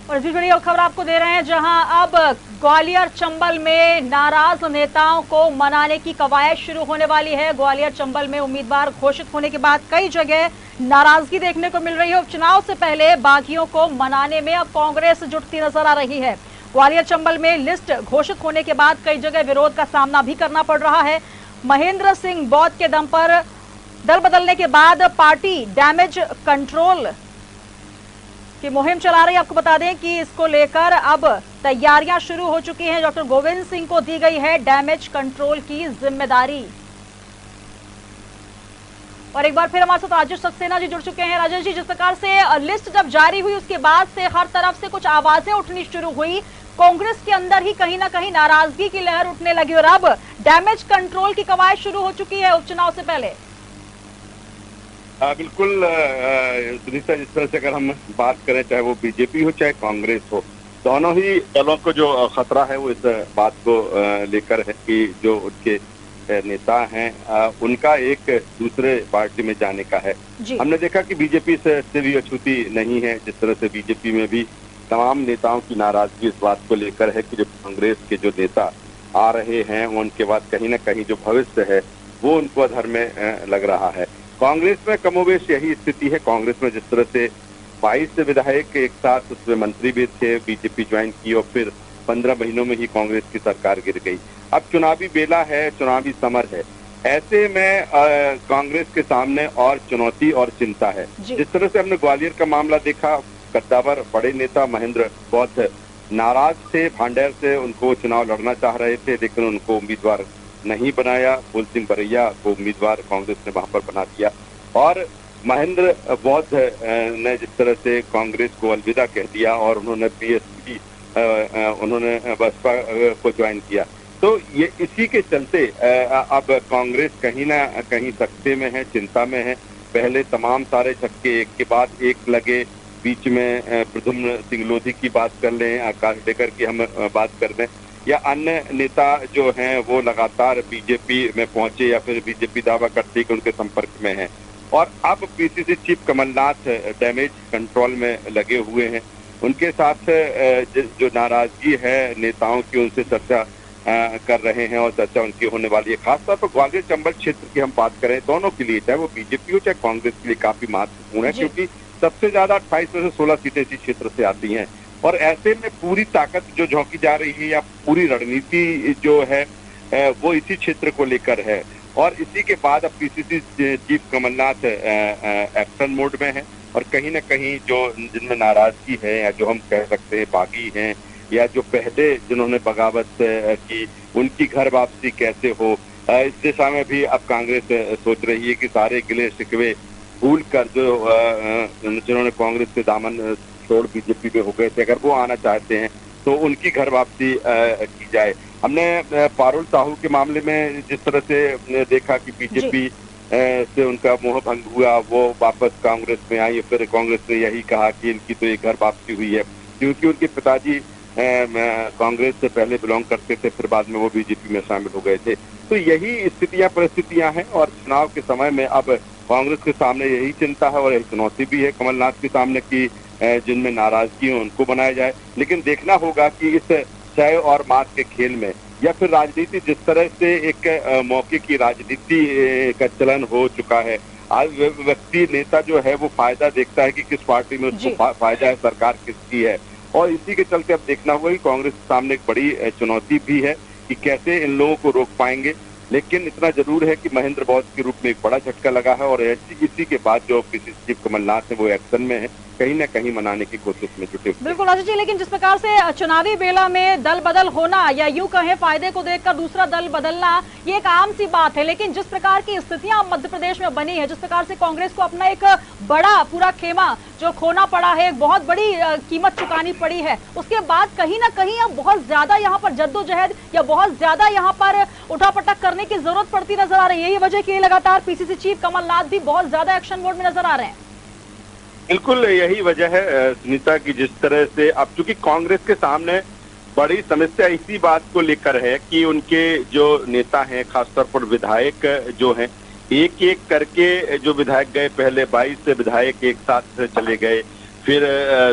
और इसी जुड़ी खबर आपको दे रहे हैं, जहां अब ग्वालियर चंबल में नाराज नेताओं को मनाने की कवायद शुरू होने वाली है। ग्वालियर चंबल में उम्मीदवार घोषित होने के बाद कई जगह नाराजगी देखने को मिल रही है। उपचुनाव से पहले बागियों को मनाने में अब कांग्रेस जुटती नजर आ रही है। ग्वालियर चंबल में लिस्ट घोषित होने के बाद कई जगह विरोध का सामना भी करना पड़ रहा है। महेंद्र सिंह बौद्ध के दम पर दल बदलने के बाद पार्टी डैमेज कंट्रोल की मुहिम चला रही है। आपको बता दें कि इसको लेकर अब तैयारियां शुरू हो चुकी हैं। डॉक्टर गोविंद सिंह को दी गई है डैमेज कंट्रोल की जिम्मेदारी। और एक बार फिर हमारे साथ राजेश सक्सेना जी जुड़ चुके हैं। राजेश जी, जिस प्रकार से लिस्ट जब जारी हुई उसके बाद से हर तरफ से कुछ आवाजें उठनी शुरू हुई, कांग्रेस के अंदर ही कहीं ना कहीं नाराजगी की लहर उठने लगी और अब डैमेज कंट्रोल की कवायद शुरू हो चुकी है उपचुनाव से पहले। बिल्कुल सुनीता, जिस तरह से अगर हम बात करें, चाहे वो बीजेपी हो चाहे कांग्रेस हो, दोनों ही दलों को जो खतरा है वो इस बात को लेकर है कि जो उनके नेता हैं उनका एक दूसरे पार्टी में जाने का है। हमने देखा कि बीजेपी से भी अछूती नहीं है। जिस तरह से बीजेपी में भी तमाम नेताओं की नाराजगी इस बात को लेकर है कि जो कांग्रेस के जो नेता आ रहे हैं उनके बाद कहीं ना कहीं जो भविष्य है वो उनको अधर में लग रहा है। कांग्रेस में कमोबेश यही स्थिति है। कांग्रेस में जिस तरह से 22 विधायक एक साथ उसमें मंत्री भी थे, बीजेपी ज्वाइन की और फिर 15 महीनों में ही कांग्रेस की सरकार गिर गई। अब चुनावी बेला है, चुनावी समर है, ऐसे में कांग्रेस के सामने और चुनौती और चिंता है। जिस तरह से हमने ग्वालियर का मामला देखा, कद्दावर बड़े नेता महेंद्र बौद्ध नाराज थे, भांडेर से उनको चुनाव लड़ना चाह रहे थे लेकिन उनको उम्मीदवार नहीं बनाया। फूल सिंह बरैया को उम्मीदवार कांग्रेस ने वहां पर बना दिया और महेंद्र बौद्ध ने जिस तरह से कांग्रेस को अलविदा कह दिया और उन्होंने बीएसपी उन्होंने बसपा को ज्वाइन किया। तो ये इसी के चलते अब कांग्रेस कहीं ना कहीं सख्ते में है, चिंता में है। पहले तमाम सारे झटके एक के बाद एक लगे। बीच में प्रद्युम्न सिंह लोधी की बात कर लें, आकाश डेकर की हम बात कर लें, या अन्य नेता जो हैं वो लगातार बीजेपी में पहुंचे या फिर बीजेपी दावा करती है कि उनके संपर्क में है। और अब PCC chief Kamal Nath damage control में लगे हुए हैं। उनके साथ जो नाराजगी है नेताओं की, उनसे चर्चा कर रहे हैं और चर्चा उनकी होने वाली है। खासतौर पर ग्वालियर चंबल क्षेत्र की हम बात करें, दोनों के लिए, चाहे वो बीजेपी हो चाहे कांग्रेस के लिए काफी महत्वपूर्ण है, क्योंकि सबसे ज्यादा 28 में से 16 सीटें इसी क्षेत्र से आती हैं। और ऐसे में पूरी ताकत जो झोंकी जा रही है या पूरी रणनीति जो है वो इसी क्षेत्र को लेकर है। और इसी के बाद अब PCC chief Kamal Nath action mode में है और कहीं ना कहीं जो जिनमें नाराजगी है या जो हम कह सकते हैं बागी हैं या जो पहले जिन्होंने बगावत की, उनकी घर वापसी कैसे हो, इस दिशा में भी अब कांग्रेस सोच रही है कि सारे गिले शिकवे भूल कर जो जिन्होंने कांग्रेस के दामन छोड़ बीजेपी में हो गए थे, अगर वो आना चाहते हैं तो उनकी घर वापसी की जाए। हमने पारुल साहू के मामले में जिस तरह से देखा कि बीजेपी से उनका मोह भंग हुआ, वो वापस कांग्रेस में आई, फिर कांग्रेस ने यही कहा कि इनकी तो एक घर वापसी हुई है, क्योंकि उनके पिताजी कांग्रेस से पहले बिलोंग करते थे, फिर बाद में वो बीजेपी में शामिल हो गए थे। तो यही स्थितियां परिस्थितियां हैं और चुनाव के समय में अब कांग्रेस के सामने यही चिंता है और यही चुनौती भी है कमलनाथ के सामने की जिनमें नाराजगी है उनको बनाया जाए। लेकिन देखना होगा कि इस जय और मात के खेल में या फिर राजनीति जिस तरह से एक मौके की राजनीति का चलन हो चुका है, आज व्यक्ति नेता जो है वो फायदा देखता है कि किस पार्टी में उसको फायदा है, सरकार किसकी है। और इसी के चलते अब देखना होगा कि कांग्रेस के सामने एक बड़ी चुनौती भी है कि कैसे इन लोगों को रोक पाएंगे। लेकिन इतना जरूर है कि महेंद्र बौद्ध के रूप में एक बड़ा झटका लगा है और इसी के बाद जो पीसीसी चीफ कमलनाथ है वो एक्शन में है, कहीं ना कहीं मनाने की कोशिश में जुटे। बिल्कुल राजेश जी, लेकिन जिस प्रकार से चुनावी बेला में दल बदल होना या यूं कहें फायदे को देखकर दूसरा दल बदलना, ये एक आम सी बात है। लेकिन जिस प्रकार की स्थितियां मध्य प्रदेश में बनी है, जिस प्रकार से कांग्रेस को अपना एक बड़ा पूरा खेमा जो खोना पड़ा है, एक बहुत बड़ी कीमत चुकानी पड़ी है, उसके बाद कहीं ना कहीं अब बहुत ज्यादा यहाँ पर जद्दोजहद या बहुत ज्यादा यहाँ पर उठापटक करने की जरूरत पड़ती नजर आ रही है। यही वजह की लगातार पीसीसी चीफ कमलनाथ भी बहुत ज्यादा एक्शन मोड में नजर आ रहे हैं। बिल्कुल यही वजह है सुनीता की, जिस तरह से अब चूंकि कांग्रेस के सामने बड़ी समस्या इसी बात को लेकर है कि उनके जो नेता हैं, खासतौर पर विधायक जो हैं, एक एक करके जो विधायक गए, पहले 22 विधायक एक साथ चले गए, फिर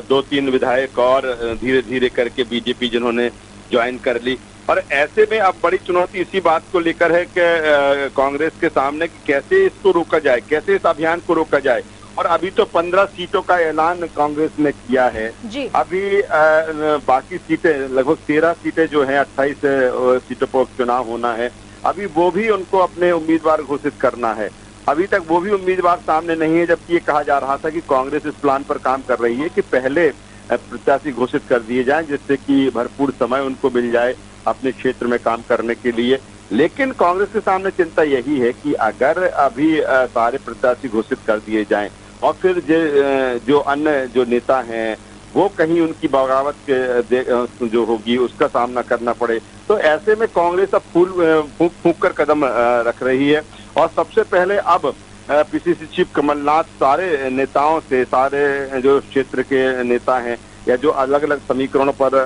2-3 विधायक और धीरे धीरे करके बीजेपी जिन्होंने ज्वाइन कर ली। और ऐसे में अब बड़ी चुनौती इसी बात को लेकर है कि कांग्रेस के सामने कि कैसे इसको रोका जाए, कैसे इस अभियान को रोका जाए। और अभी तो 15 सीटों का ऐलान कांग्रेस ने किया है जी। अभी बाकी सीटें लगभग 13 सीटें जो हैं, 28 सीटों पर चुनाव होना है, अभी वो भी उनको अपने उम्मीदवार घोषित करना है। अभी तक वो भी उम्मीदवार सामने नहीं है, जबकि ये कहा जा रहा था कि कांग्रेस इस प्लान पर काम कर रही है कि पहले प्रत्याशी घोषित कर दिए जाएं, जिससे कि भरपूर समय उनको मिल जाए अपने क्षेत्र में काम करने के लिए। लेकिन कांग्रेस के सामने चिंता यही है कि अगर अभी सारे प्रत्याशी घोषित कर दिए जाएं और फिर जो अन्य जो नेता हैं वो कहीं उनकी बगावत के जो होगी उसका सामना करना पड़े, तो ऐसे में कांग्रेस अब फूंक कर कदम रख रही है। और सबसे पहले अब पीसीसी चीफ कमलनाथ सारे नेताओं से, सारे जो क्षेत्र के नेता हैं या जो अलग अलग समीकरणों पर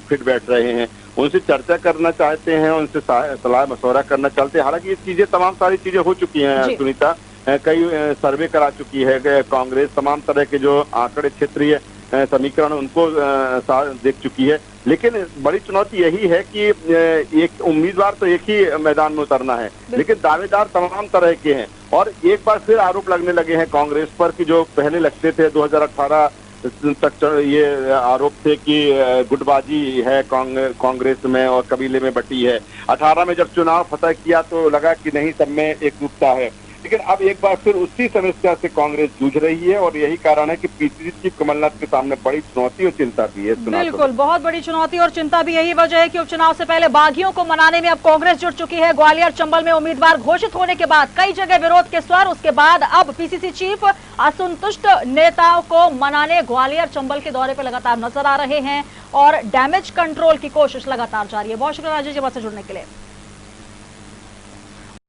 फिट बैठ रहे हैं, उनसे चर्चा करना चाहते हैं, उनसे सलाह मशवरा करना चाहते हैं। हालांकि ये चीजें तमाम सारी चीजें हो चुकी हैं सुनीता, कई सर्वे करा चुकी है कांग्रेस, तमाम तरह के जो आंकड़े क्षेत्रीय समीकरण उनको देख चुकी है। लेकिन बड़ी चुनौती यही है कि एक उम्मीदवार तो एक ही मैदान में उतरना है, लेकिन दावेदार तमाम तरह के हैं। और एक बार फिर आरोप लगने लगे हैं कांग्रेस पर कि जो पहले लगते थे 2018 तक ये आरोप थे कि गुटबाजी है कांग्रेस में और कबीले में बटी है। 18 में जब चुनाव फतह किया तो लगा कि नहीं, सब में एकजुटता है। लेकिन अब एक बार फिर उसी समस्या से कांग्रेस जूझ रही है और यही कारण है कि पीसीसी चीफ कमलनाथ के सामने बड़ी चुनौती और चिंता भी है। बिल्कुल, बहुत बड़ी चुनौती और चिंता भी यही वजह है कि उपचुनाव से पहले बागियों को मनाने में अब कांग्रेस जुट चुकी है। ग्वालियर चंबल में उम्मीदवार घोषित होने के बाद कई जगह विरोध के स्वर, उसके बाद अब पीसीसी चीफ असंतुष्ट नेताओं को मनाने ग्वालियर चंबल के दौरे पर लगातार नजर आ रहे हैं और डैमेज कंट्रोल की कोशिश लगातार जारी है। बहुत शुक्रिया राजेश जी, बात से जुड़ने के लिए।